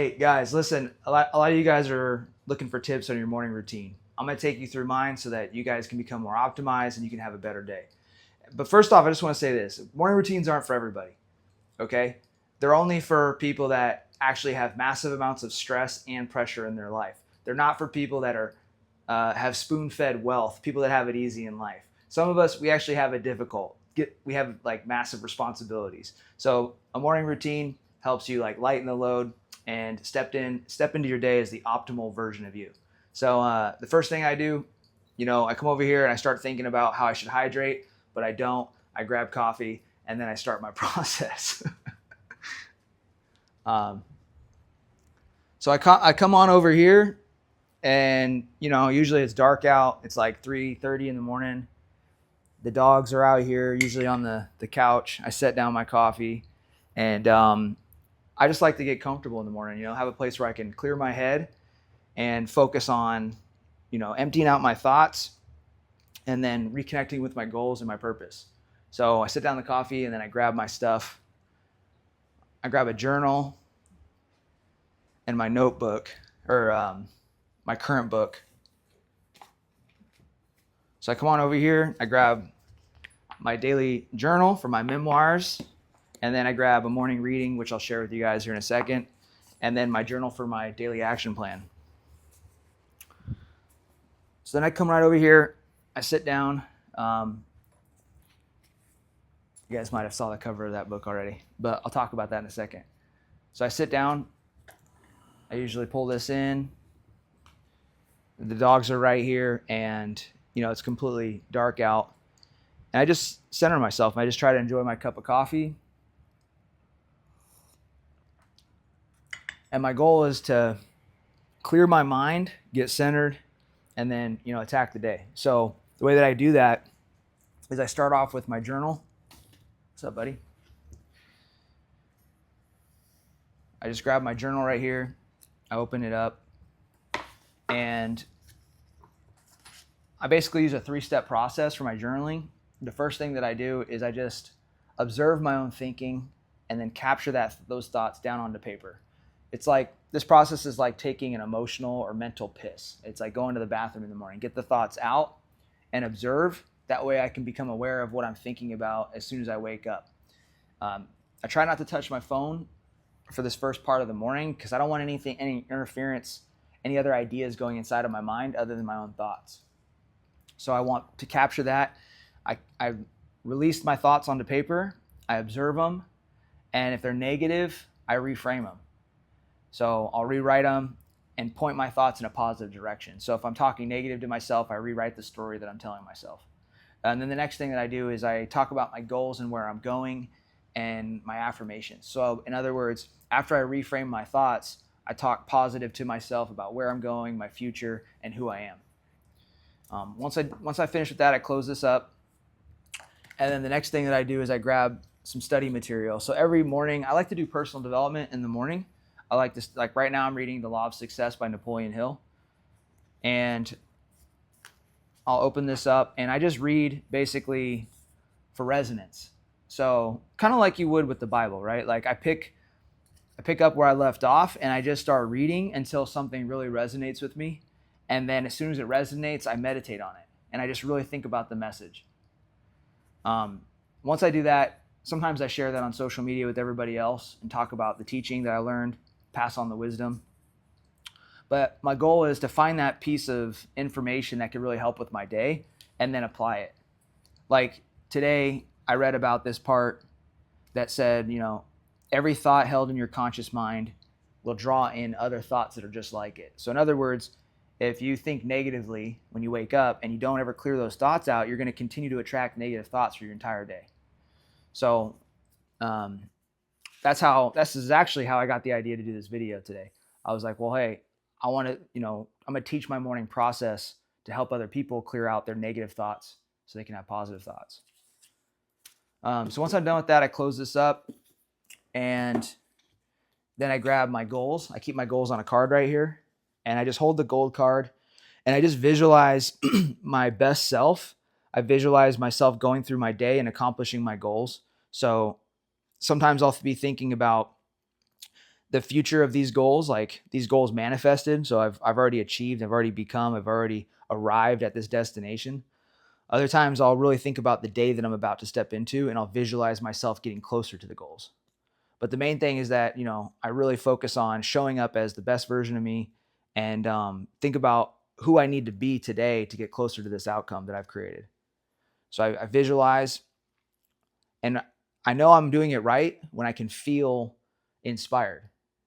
Hey guys, listen, a lot of you guys are looking for tips on your morning routine. I'm going to take you through mine so that you guys can become more optimized and you can have a better day. But first off, I just want to say this. Morning routines aren't for everybody, okay? They're only for people that actually have massive amounts of stress and pressure in their life. They're not for people that are have spoon-fed wealth, people that have it easy in life. Some of us, we actually have it difficult. We have like massive responsibilities. So a morning routine helps you like lighten the load and step into your day as the optimal version of you. So the first thing I do, I come over here and I start thinking about how I should hydrate, but I don't. I grab coffee and then I start my process. um, so I come on over here and usually it's dark out. It's like 3:30 in the morning. The dogs are out here usually on the couch. I set down my coffee and I just like to get comfortable in the morning, have a place where I can clear my head and focus on, emptying out my thoughts and then reconnecting with my goals and my purpose. So I sit down the coffee and then I grab my stuff. I grab a journal and my notebook or my current book. So I come on over here, I grab my daily journal for my memoirs, and then I grab a morning reading, which I'll share with you guys here in a second, and then my journal for my daily action plan. So then I come right over here, I sit down. You guys might have saw the cover of that book already, but I'll talk about that in a second. So I sit down, I usually pull this in. The dogs are right here, and it's completely dark out. And I just center myself. I just try to enjoy my cup of coffee. And my goal is to clear my mind, get centered, and then, attack the day. So the way that I do that is I start off with my journal. What's up, buddy? I just grab my journal right here. I open it up. And I basically use a 3-step process for my journaling. The first thing that I do is I just observe my own thinking and then capture those thoughts down onto paper. It's like, this process is like taking an emotional or mental piss. It's like going to the bathroom in the morning. Get the thoughts out and observe. That way I can become aware of what I'm thinking about as soon as I wake up. I try not to touch my phone for this first part of the morning because I don't want any interference, any other ideas going inside of my mind other than my own thoughts. So I want to capture that. I release my thoughts onto paper. I observe them. And if they're negative, I reframe them. So I'll rewrite them and point my thoughts in a positive direction. So if I'm talking negative to myself, I rewrite the story that I'm telling myself. And then the next thing that I do is I talk about my goals and where I'm going and my affirmations. So in other words, after I reframe my thoughts, I talk positive to myself about where I'm going, my future, and who I am. Once I finish with that, I close this up. And then the next thing that I do is I grab some study material. So every morning, I like to do personal development in the morning. I like this, like right now I'm reading The Law of Success by Napoleon Hill. And I'll open this up and I just read basically for resonance. So kind of like you would with the Bible, right? Like I pick up where I left off and I just start reading until something really resonates with me. And then as soon as it resonates, I meditate on it. And I just really think about the message. Once I do that, sometimes I share that on social media with everybody else and talk about the teaching that I learned, pass on the wisdom. But my goal is to find that piece of information that could really help with my day and then apply it. Like today, I read about this part that said, every thought held in your conscious mind will draw in other thoughts that are just like it. So in other words, if you think negatively when you wake up and you don't ever clear those thoughts out, you're going to continue to attract negative thoughts for your entire day. So this is actually how I got the idea to do this video today. I was like, well, hey, I want to, I'm going to teach my morning process to help other people clear out their negative thoughts so they can have positive thoughts. So once I'm done with that, I close this up and then I grab my goals. I keep my goals on a card right here and I just hold the gold card and I just visualize my best self. I visualize myself going through my day and accomplishing my goals. So sometimes I'll be thinking about the future of these goals, like these goals manifested. So I've already achieved, I've already become, I've already arrived at this destination. Other times I'll really think about the day that I'm about to step into, and I'll visualize myself getting closer to the goals. But the main thing is that, I really focus on showing up as the best version of me, and think about who I need to be today to get closer to this outcome that I've created. So I visualize, and I know I'm doing it right when I can feel inspired.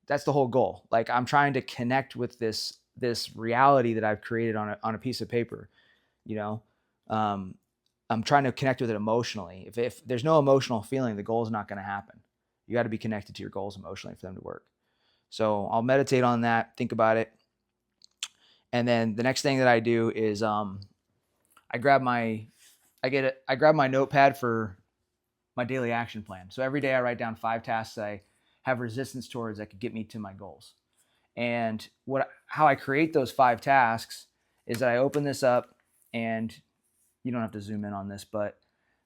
That's the whole goal. Like, I'm trying to connect with this reality that I've created on a piece of paper. I'm trying to connect with it emotionally. If there's no emotional feeling, the goal is not going to happen. You got to be connected to your goals emotionally for them to work. So I'll meditate on that, think about it. And then the next thing that I do is I grab my notepad for my daily action plan. So every day I write down 5 tasks I have resistance towards that could get me to my goals. And how I create those 5 tasks is that I open this up, and you don't have to zoom in on this, but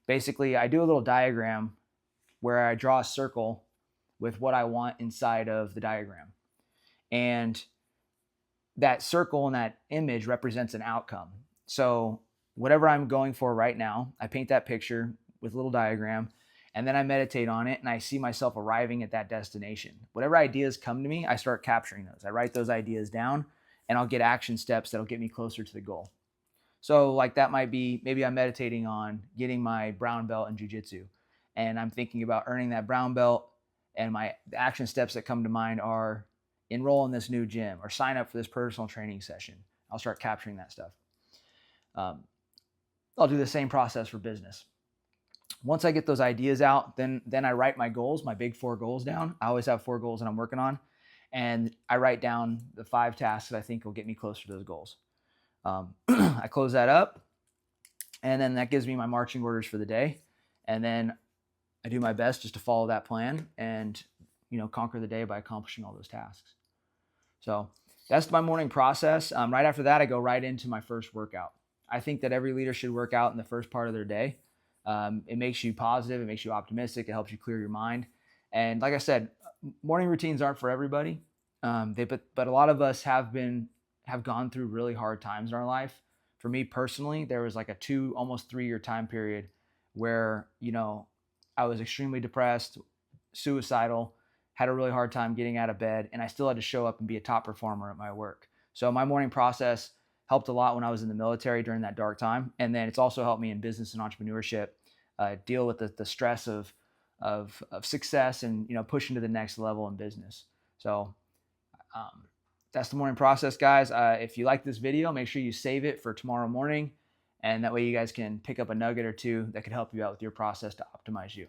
basically I do a little diagram where I draw a circle with what I want inside of the diagram. And that circle and that image represents an outcome. So whatever I'm going for right now, I paint that picture with a little diagram, and then I meditate on it, and I see myself arriving at that destination. Whatever ideas come to me, I start capturing those. I write those ideas down, and I'll get action steps that'll get me closer to the goal. So like that might be, maybe I'm meditating on getting my brown belt in jiu-jitsu, and I'm thinking about earning that brown belt, and the action steps that come to mind are enroll in this new gym or sign up for this personal training session. I'll start capturing that stuff. I'll do the same process for business. Once I get those ideas out, then I write my goals, my big 4 goals down. I always have 4 goals that I'm working on, and I write down the 5 tasks that I think will get me closer to those goals. I close that up, and then that gives me my marching orders for the day. And then I do my best just to follow that plan and, conquer the day by accomplishing all those tasks. So that's my morning process. Right after that, I go right into my first workout. I think that every leader should work out in the first part of their day. It makes you positive. It makes you optimistic. It helps you clear your mind. And like I said, morning routines aren't for everybody. But a lot of us have gone through really hard times in our life. For me personally, there was like a 2, almost 3-year time period where, I was extremely depressed, suicidal, had a really hard time getting out of bed, and I still had to show up and be a top performer at my work. So my morning process helped a lot when I was in the military during that dark time. And then it's also helped me in business and entrepreneurship, deal with the stress of success and, pushing to the next level in business. So that's the morning process, guys. If you like this video, make sure you save it for tomorrow morning. And that way you guys can pick up a nugget or 2 that could help you out with your process to optimize you.